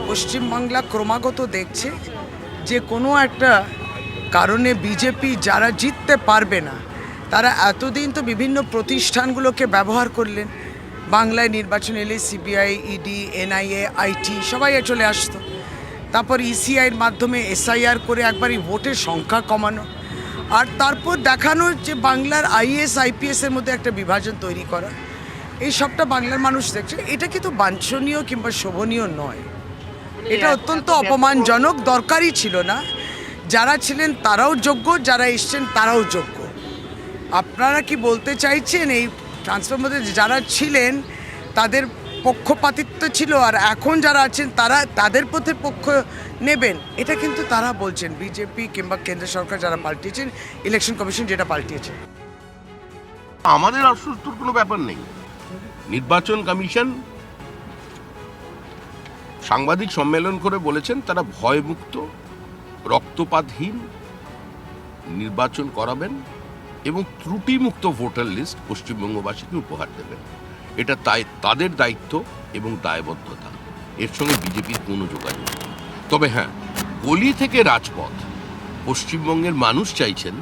পশ্চিমবাংলা ক্রমাগত দেখছে যে কোনো একটা কারণে বিজেপি যারা জিততে পারবে না তারা এতদিন তো বিভিন্ন প্রতিষ্ঠানগুলোকে ব্যবহার করলেন। বাংলায় নির্বাচন এলে সিবিআই, ইডি, এনআইএ, আইটি সবাই চলে আসতো। তারপর ইসিআইয়ের মাধ্যমে এসআইআর করে একবারই ভোটের সংখ্যা কমানো, আর তারপর দেখানো যে বাংলার আইএএস আইপিএসের মধ্যে একটা বিভাজন তৈরি করা। এই সবটা বাংলার মানুষ দেখছে। এটা কিন্তু বাঞ্ছনীয় কিংবা শোভনীয় নয়, এটা অত্যন্ত অপমানজনক, দরকারই ছিল না। যারা ছিলেন তারাও যোগ্য, যারা এসছেন তারাও যোগ্য। আপনারা কি বলতে চাইছেন এই ট্রান্সফার মধ্যে যারা ছিলেন তাদের পক্ষপাতিত্ব ছিল, আর এখন যারা আছেন তারা তাদের পথে পক্ষ নেবেন? এটা কিন্তু তারা বলছেন, বিজেপি কিংবা কেন্দ্র সরকার যারা পাল্টিয়েছেন, ইলেকশন কমিশন যেটা পাল্টিয়েছে। আমাদের অস্বস্তির কোনো ব্যাপার নেই। নির্বাচন কমিশন সাংবাদিক সম্মেলন করে বলেছেন তারা ভয়মুক্ত, রক্তপাতহীন নির্বাচন করাবেন এবং ত্রুটিমুক্ত ভোটার লিস্ট পশ্চিমবঙ্গবাসীকে উপহার দেবেন। এটা তাদের দায়িত্ব এবং দায়বদ্ধতা। এর সঙ্গে বিজেপির কোনো যোগাযোগ নেই। তবে হ্যাঁ, গলি থেকে রাজপথ পশ্চিমবঙ্গের মানুষ চাইছেন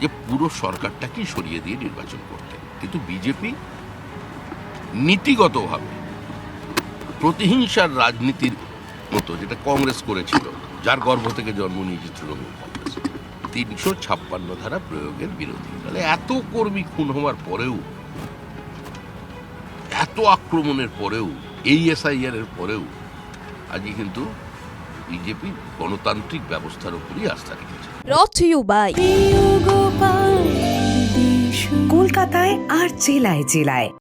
যে পুরো সরকারটাকেই সরিয়ে দিয়ে নির্বাচন করতে। কিন্তু বিজেপি নীতিগতভাবে প্রতিহিংসার রাজনীতির মতো, যেটা কংগ্রেস করেছিল, যার গর্ভ থেকে জন্ম নিয়েছে তৃণমূল কংগ্রেস, ৩৫৬ ধারা প্রয়োগের বিরোধী। তাহলে এত কর্মী খুন হওয়ার পরেও, এত আক্রমণের পরেও, এই এসআইআর এর পরেও আজই কিন্তু বিজেপি গণতান্ত্রিক ব্যবস্থার উপরই আস্থা রেখেছে। Brought to you by কলকাতায় আর জেলায় জেলায়